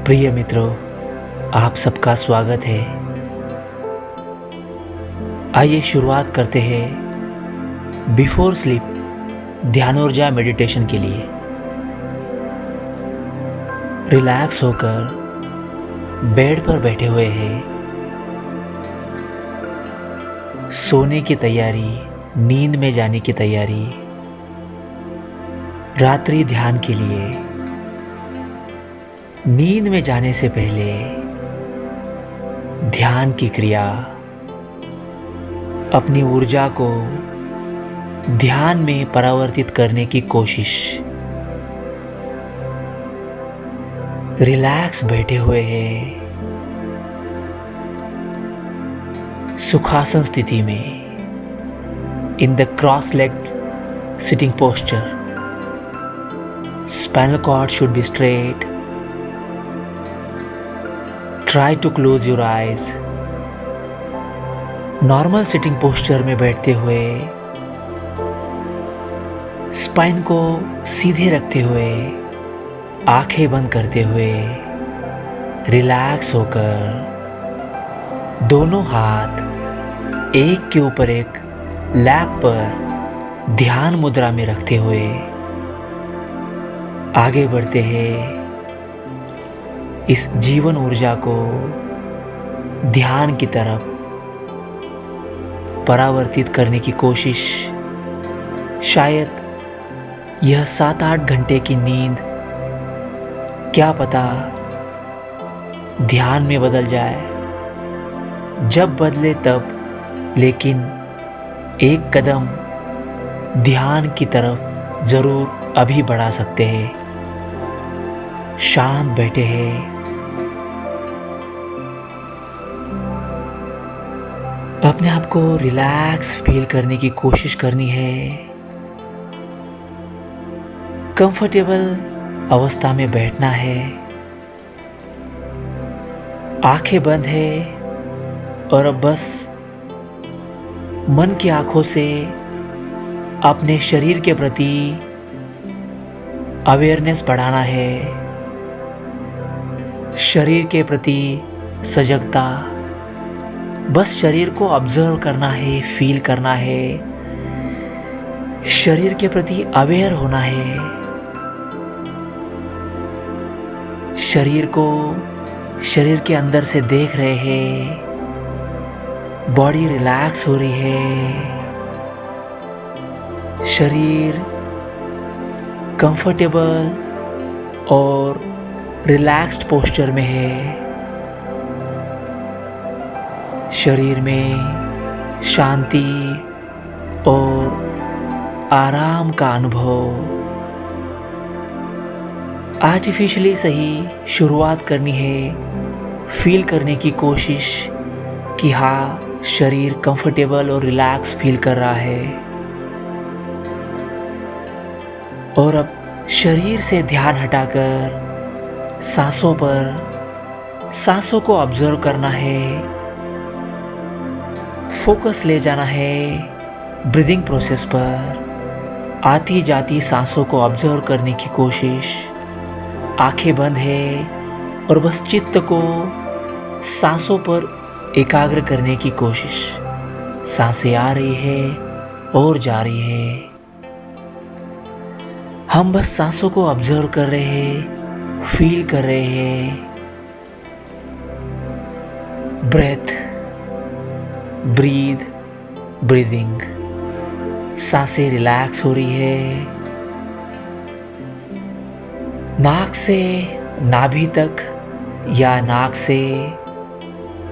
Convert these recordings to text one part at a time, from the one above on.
प्रिय मित्रों, आप सबका स्वागत है। आइए शुरुआत करते हैं बिफोर स्लीप ध्यान ऊर्जा मेडिटेशन के लिए। रिलैक्स होकर बेड पर बैठे हुए हैं। सोने की तैयारी, नींद में जाने की तैयारी, रात्रि ध्यान के लिए। नींद में जाने से पहले ध्यान की क्रिया, अपनी ऊर्जा को ध्यान में परावर्तित करने की कोशिश। रिलैक्स बैठे हुए हैं सुखासन स्थिति में, in the cross legged sitting posture. Spinal cord should be straight. Try to close your eyes. Normal sitting posture में बैठते हुए स्पाइन को सीधे रखते हुए, आंखें बंद करते हुए, रिलैक्स होकर दोनों हाथ एक के ऊपर एक लैप पर ध्यान मुद्रा में रखते हुए आगे बढ़ते हैं। इस जीवन ऊर्जा को ध्यान की तरफ परावर्तित करने की कोशिश। शायद यह 7-8 घंटे की नींद क्या पता ध्यान में बदल जाए। जब बदले तब, लेकिन एक कदम ध्यान की तरफ जरूर अभी बढ़ा सकते हैं। शांत बैठे हैं, अपने आप को रिलैक्स फील करने की कोशिश करनी है। कंफर्टेबल अवस्था में बैठना है। आंखें बंद है और अब बस मन की आंखों से अपने शरीर के प्रति अवेयरनेस बढ़ाना है। शरीर के प्रति सजगता, बस शरीर को ऑब्जर्व करना है, फील करना है। शरीर के प्रति अवेयर होना है। शरीर को शरीर के अंदर से देख रहे हैं। बॉडी रिलैक्स हो रही है। शरीर कंफर्टेबल और रिलैक्स्ड पोस्चर में है। शरीर में शांति और आराम का अनुभव। आर्टिफिशियली सही शुरुआत करनी है। फील करने की कोशिश कि हाँ, शरीर कंफर्टेबल और रिलैक्स फील कर रहा है। और अब शरीर से ध्यान हटाकर सांसों को ऑब्जर्व करना है। फोकस ले जाना है ब्रीदिंग प्रोसेस पर। आती जाती सांसों को ऑब्जर्व करने की कोशिश। आंखें बंद है और बस चित्त को सांसों पर एकाग्र करने की कोशिश। सांसें आ रही है और जा रही है। हम बस सांसों को ऑब्जर्व कर रहे हैं, फील कर रहे हैं। Breath, breathe, breathing. सांसें रिलैक्स हो रही है। नाक से नाभि तक या नाक से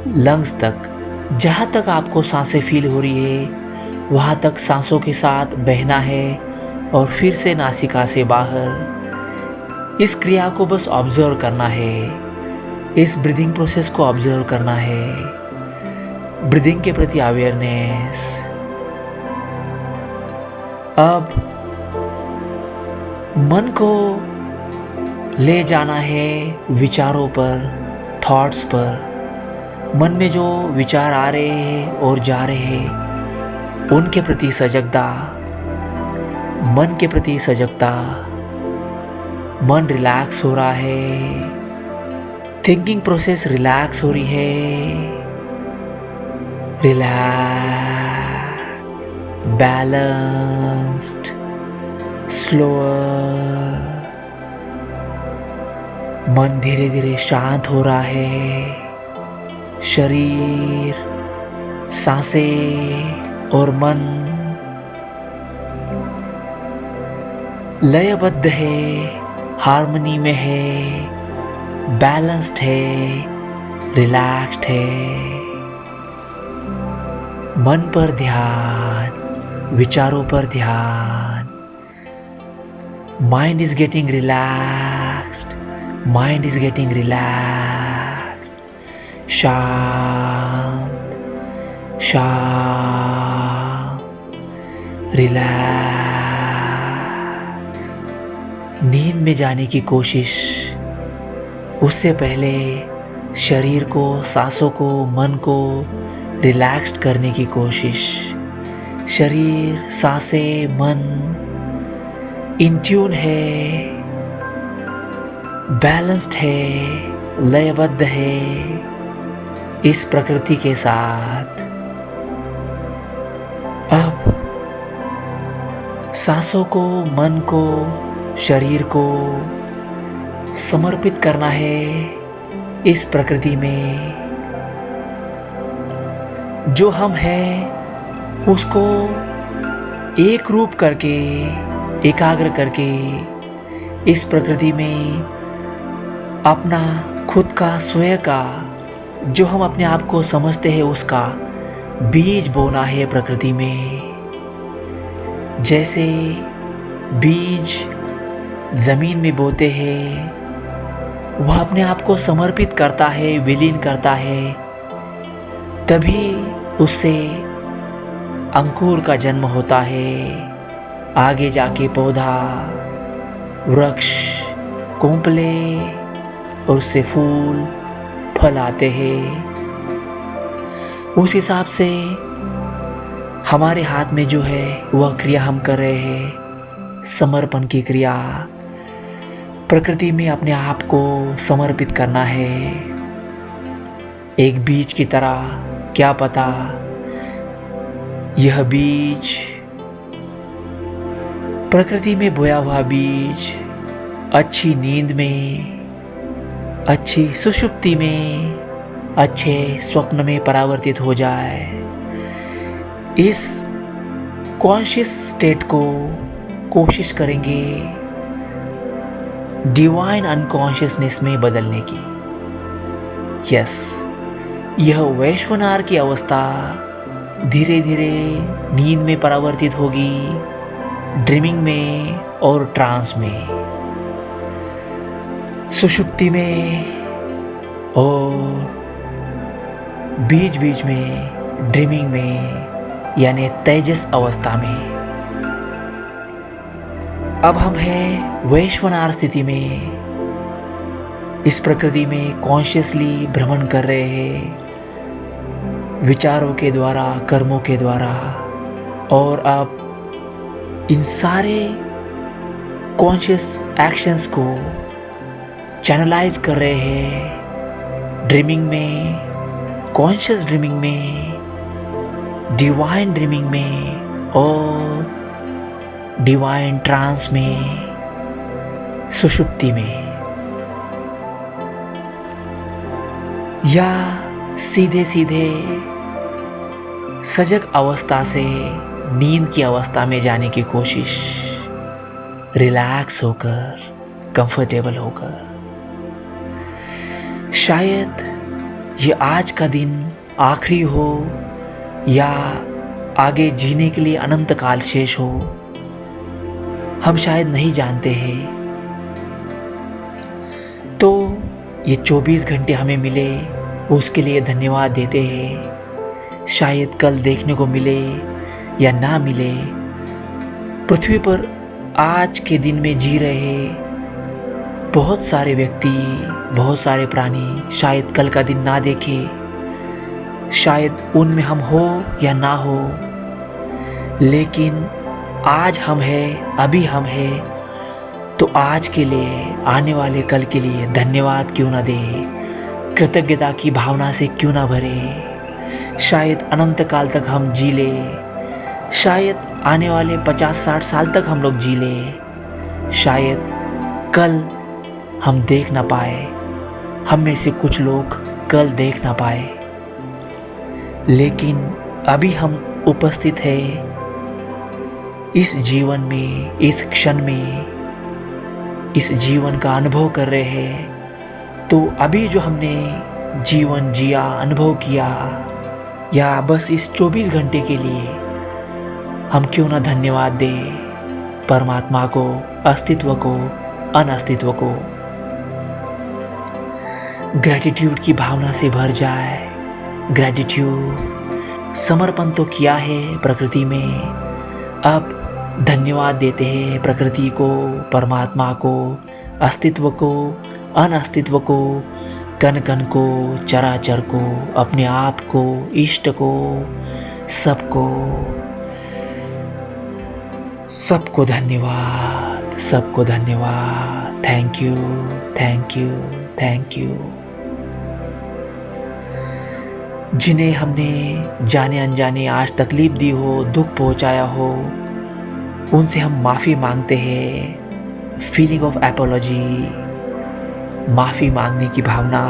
लंग्स तक, जहाँ तक आपको सांसें फील हो रही है वहाँ तक सांसों के साथ बहना है और फिर से नासिका से बाहर। इस क्रिया को बस ऑब्जर्व करना है। इस ब्रीदिंग प्रोसेस को ऑब्जर्व करना है। ब्रीदिंग के प्रति अवेयरनेस। अब मन को ले जाना है विचारों पर, थॉट्स पर। मन में जो विचार आ रहे हैं और जा रहे हैं, उनके प्रति सजगता। मन के प्रति सजगता। मन रिलैक्स हो रहा है। थिंकिंग प्रोसेस रिलैक्स हो रही है। Relax, balanced, slower. मन धीरे धीरे शांत हो रहा है। शरीर, सांसें और मन लयबद्ध है, हार्मनी में है, बैलेंस्ड है, रिलैक्स्ड है। मन पर ध्यान, विचारों पर ध्यान। Mind is getting relaxed, mind is getting relaxed. शांत, शांत, रिलैक्स। नींद में जाने की कोशिश, उससे पहले शरीर को, सांसों को, मन को रिलैक्स्ड करने की कोशिश। शरीर, सांसें, मन इन ट्यून है, बैलेंस्ड है, लयबद्ध है इस प्रकृति के साथ। अब सांसों को, मन को, शरीर को समर्पित करना है इस प्रकृति में। जो हम हैं उसको एक रूप करके, एकाग्र करके इस प्रकृति में अपना खुद का, स्वयं का, जो हम अपने आप को समझते हैं उसका बीज बोना है प्रकृति में। जैसे बीज जमीन में बोते हैं, वह अपने आप को समर्पित करता है, विलीन करता है, तभी उससे अंकुर का जन्म होता है। आगे जाके पौधा, वृक्ष, कोंपले और उससे फूल, फल आते हैं। उस हिसाब से हमारे हाथ में जो है वह क्रिया हम कर रहे हैं, समर्पण की क्रिया। प्रकृति में अपने आप को समर्पित करना है एक बीज की तरह। क्या पता यह बीज, प्रकृति में बोया हुआ बीज अच्छी नींद में, अच्छी सुषुप्ति में, अच्छे स्वप्न में परावर्तित हो जाए। इस कॉन्शियस स्टेट को कोशिश करेंगे डिवाइन अनकॉन्शियसनेस में बदलने की। यस, यह वैश्वनार की अवस्था धीरे धीरे नींद में परावर्तित होगी, ड्रीमिंग में और ट्रांस में, सुषुप्ति में और बीच बीच में ड्रीमिंग में, यानी तेजस अवस्था में। अब हम हैं वैश्वनार स्थिति में, इस प्रकृति में कॉन्शियसली भ्रमण कर रहे हैं, विचारों के द्वारा, कर्मों के द्वारा। और अब इन सारे कॉन्शियस एक्शंस को चैनलाइज कर रहे हैं ड्रीमिंग में, कॉन्शियस ड्रीमिंग में, डिवाइन ड्रीमिंग में और डिवाइन ट्रांस में, सुषुप्ति में। या सीधे सीधे सजग अवस्था से नींद की अवस्था में जाने की कोशिश, रिलैक्स होकर, कंफर्टेबल होकर। शायद ये आज का दिन आखिरी हो या आगे जीने के लिए अनंत काल शेष हो, हम शायद नहीं जानते हैं। तो ये 24 घंटे हमें मिले, उसके लिए धन्यवाद देते हैं। शायद कल देखने को मिले या ना मिले। पृथ्वी पर आज के दिन में जी रहे बहुत सारे व्यक्ति, बहुत सारे प्राणी शायद कल का दिन ना देखे, शायद उनमें हम हो या ना हो, लेकिन आज हम हैं, अभी हम हैं, तो आज के लिए, आने वाले कल के लिए धन्यवाद क्यों ना दें। कृतज्ञता की भावना से क्यों ना भरे। शायद अनंत काल तक हम जी ले, शायद आने वाले 50-60 साल तक हम लोग जी ले, शायद कल हम देख ना पाए, हम में से कुछ लोग कल देख ना पाए, लेकिन अभी हम उपस्थित हैं इस जीवन में, इस क्षण में, इस जीवन का अनुभव कर रहे हैं। तो अभी जो हमने जीवन जिया, अनुभव किया, या बस इस 24 घंटे के लिए हम क्यों ना धन्यवाद दें परमात्मा को, अस्तित्व को, अनअस्तित्व को। ग्रैटिट्यूड की भावना से भर जाए। ग्रैटिट्यूड, समर्पण तो किया है प्रकृति में, अब धन्यवाद देते हैं प्रकृति को, परमात्मा को, अस्तित्व को, अनअस्तित्व को, कण कण को, चराचर को, अपने आप को, इष्ट को, सबको, सबको धन्यवाद, सबको धन्यवाद। Thank you, thank you, thank you. जिन्हें हमने जाने अनजाने आज तकलीफ दी हो, दुख पहुंचाया हो, उनसे हम माफ़ी मांगते हैं। फीलिंग ऑफ एपोलॉजी, माफ़ी मांगने की भावना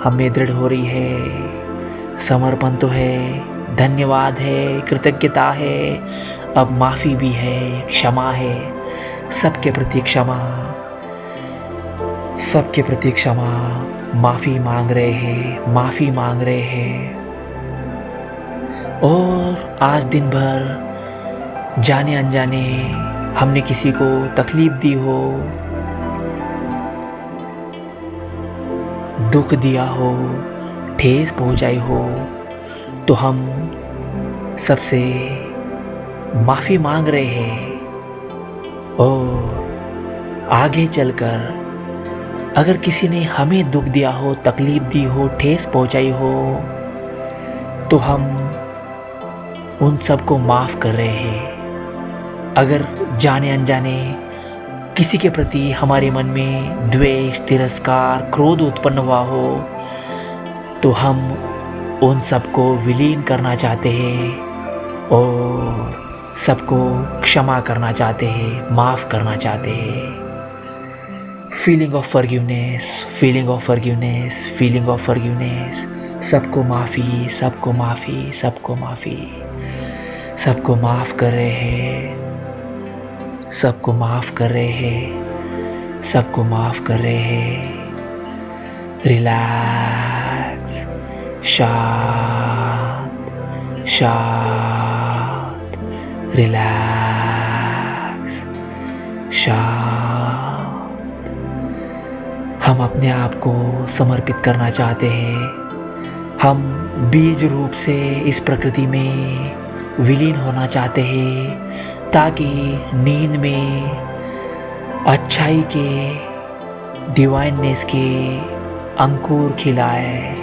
हमें दृढ़ हो रही है। समर्पण तो है, धन्यवाद है, कृतज्ञता है, अब माफ़ी भी है, क्षमा है, सबके प्रति क्षमा, सबके प्रति क्षमा। माफ़ी मांग रहे हैं, माफ़ी मांग रहे हैं। और आज दिन भर जाने अनजाने हमने किसी को तकलीफ दी हो, दुख दिया हो, ठेस पहुंचाई हो, तो हम सबसे माफ़ी मांग रहे हैं। और आगे चलकर अगर किसी ने हमें दुख दिया हो, तकलीफ दी हो, ठेस पहुंचाई हो, तो हम उन सबको माफ़ कर रहे हैं। अगर जाने अनजाने किसी के प्रति हमारे मन में द्वेष, तिरस्कार, क्रोध उत्पन्न हुआ हो, तो हम उन सबको विलीन करना चाहते हैं और सबको क्षमा करना चाहते हैं, माफ़ करना चाहते हैं। Feeling of forgiveness, feeling of forgiveness, feeling of forgiveness. सबको माफ़ी, सबको माफ़ी, सबको माफ़ी। सबको माफ़ कर रहे हैं, सबको माफ़ कर रहे हैं, सबको माफ़ कर रहे हैं। रिलैक्स, शांत, शांत, रिलैक्स, शांत। हम अपने आप को समर्पित करना चाहते हैं। हम बीज रूप से इस प्रकृति में विलीन होना चाहते हैं, ताकि नींद में अच्छाई के, डिवाइननेस के अंकुर खिलाए।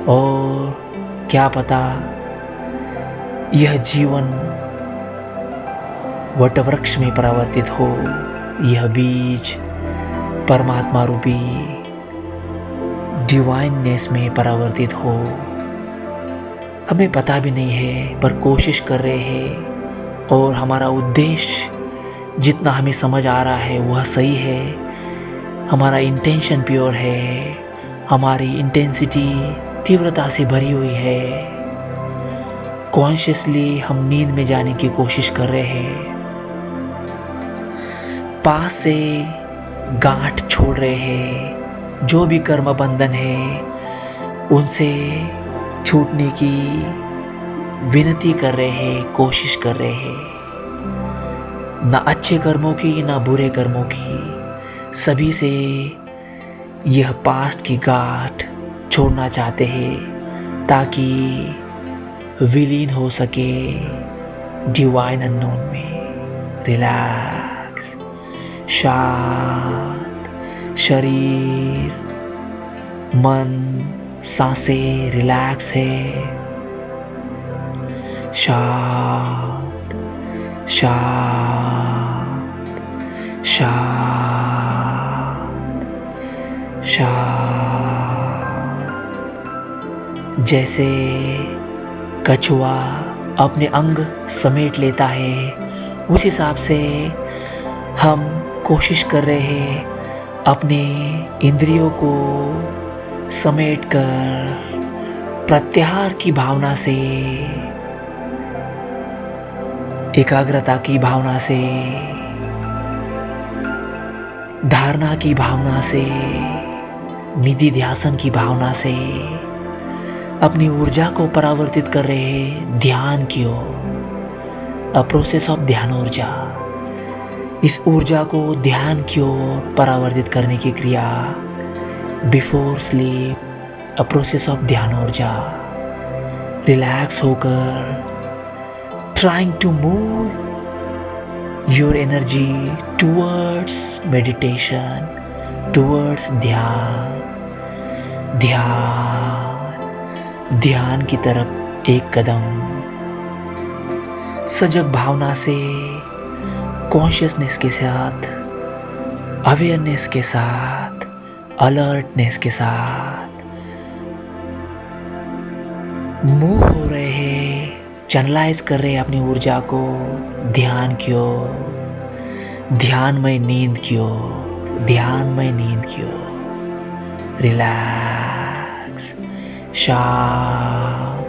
और क्या पता यह जीवन वटवृक्ष में परिवर्तित हो, यह बीज परमात्मा रूपी डिवाइननेस में परिवर्तित हो। हमें पता भी नहीं है, पर कोशिश कर रहे हैं। और हमारा उद्देश्य जितना हमें समझ आ रहा है वह सही है। हमारा इंटेंशन प्योर है, हमारी इंटेंसिटी तीव्रता से भरी हुई है। कॉन्शियसली हम नींद में जाने की कोशिश कर रहे हैं। पास से गांठ छोड़ रहे हैं। जो भी कर्म बंधन है उनसे छूटने की विनती कर रहे हैं, कोशिश कर रहे हैं। ना अच्छे कर्मों की, ना बुरे कर्मों की, सभी से यह पास्ट की गांठ छोड़ना चाहते हैं, ताकि विलीन हो सके डिवाइन अननोन में। रिलैक्स, शांत, शरीर, मन, सांसें रिलैक्स है। शांत, शांत, शांत, शांत। जैसे कछुआ अपने अंग समेट लेता है, उस हिसाब से हम कोशिश कर रहे हैं अपने इंद्रियों को समेटकर प्रत्याहार की भावना से, एकाग्रता की भावना से, धारणा की भावना से, निधि ध्यासन की भावना से अपनी ऊर्जा को परावर्तित कर रहे हैं ध्यान की ओर। अ प्रोसेस ऑफ ध्यान ऊर्जा। इस ऊर्जा को ध्यान की ओर परावर्तित करने की क्रिया before sleep, a process of dhyan ऊर्जा। रिलैक्स होकर trying to move your energy towards meditation, towards dhyan, ध्यान की तरफ एक कदम सजग भावना से, कॉन्शियसनेस के साथ, अवेयरनेस के साथ, अलर्टनेस के साथ मूव हो रहे हैं, चैनलाइज कर रहे हैं अपनी ऊर्जा को ध्यान की ओर, ध्यानमय नींद की ओर, ध्यानमय नींद की ओर। रिलैक्स, शांत,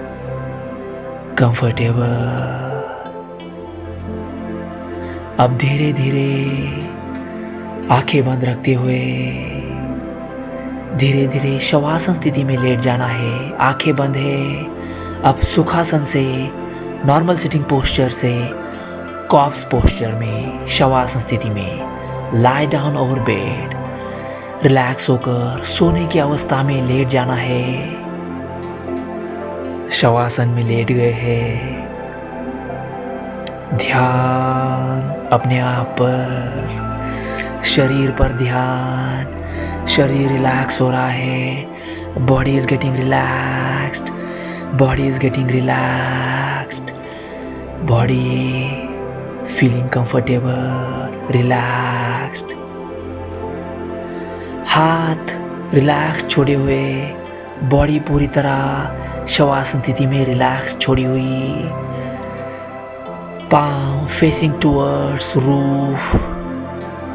कंफर्टेबल। अब धीरे धीरे आंखें बंद रखते हुए धीरे धीरे शवासन स्थिति में लेट जाना है। आंखें बंद है। अब सुखासन से, नॉर्मल सिटिंग पोस्चर से कॉर्प्स पोस्चर में, शवासन स्थिति में lie down over bed, relax होकर सोने की अवस्था में लेट जाना है। शवासन में लेट गए हैं। ध्यान अपने आप पर, शरीर पर ध्यान। शरीर रिलैक्स हो रहा है। Body is getting relaxed, body is getting relaxed, body feeling comfortable, relaxed. हाथ रिलैक्स छोड़े हुए, बॉडी पूरी तरह शवासन स्थिति में रिलैक्स छोड़ी हुई। पाँव फेसिंग टुवर्ड्स रूफ,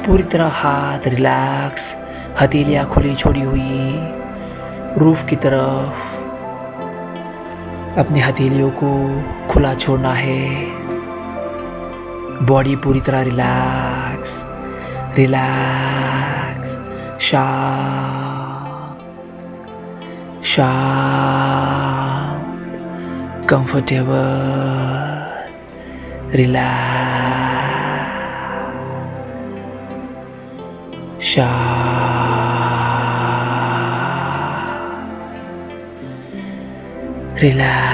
पूरी तरह हाथ रिलैक्स, हथेलियाँ खुली छोड़ी हुई रूफ की तरफ। अपनी हथेलियों को खुला छोड़ना है। बॉडी पूरी तरह रिलैक्स, रिलैक्स, शांत, शांत, कंफर्टेबल, रिलैक्स, शांत, relax.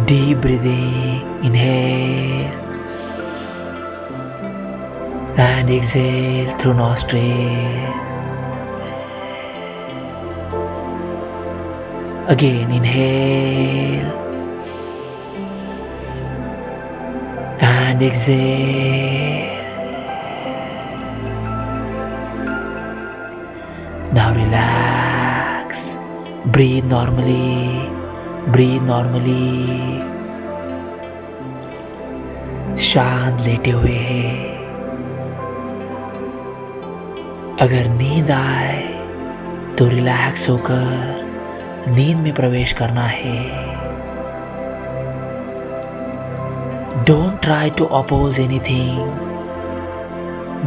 Deep breathing, inhale and exhale through nostril. Again, inhale and exhale. Now relax, breathe normally. Breathe normally, शांत लेटे हुए हैं। अगर नींद आए तो रिलैक्स होकर नींद में प्रवेश करना है। Don't try to oppose anything,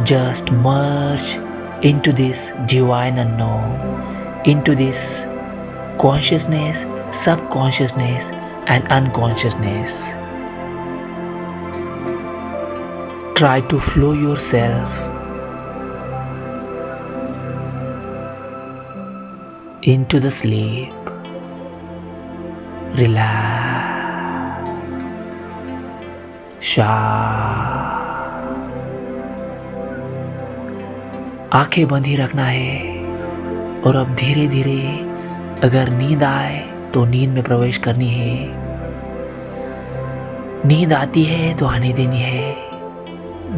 just merge into this divine unknown, into this consciousness, subconsciousness and unconsciousness. Try to flow yourself into the sleep. Relax, शांत। आंखें बंद ही रखना है। और अब धीरे धीरे अगर नींद आए तो नींद में प्रवेश करनी है। नींद आती है तो आने देनी है।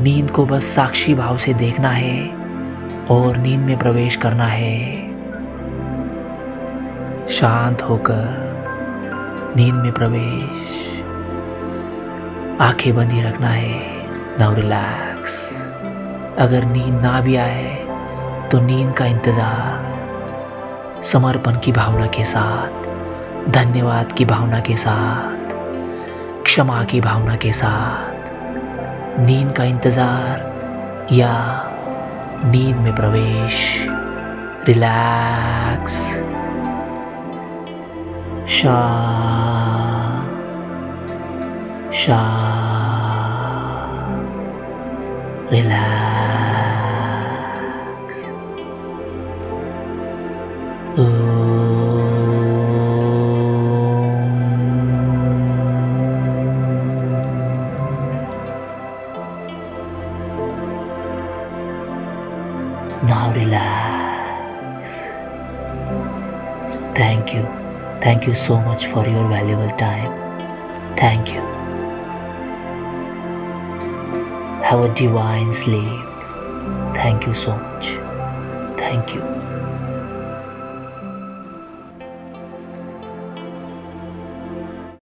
नींद को बस साक्षी भाव से देखना है और नींद में प्रवेश करना है। शांत होकर नींद में प्रवेश। आंखें बंद ही रखना है। Now relax. अगर नींद ना भी आए तो नींद का इंतजार समर्पण की भावना के साथ, धन्यवाद की भावना के साथ, क्षमा की भावना के साथ नींद का इंतजार या नींद में प्रवेश। रिलैक्स। शा शा relax. Now relax. So thank you. Thank you so much for your valuable time. Thank you. Have a divine sleep. Thank you so much. Thank you.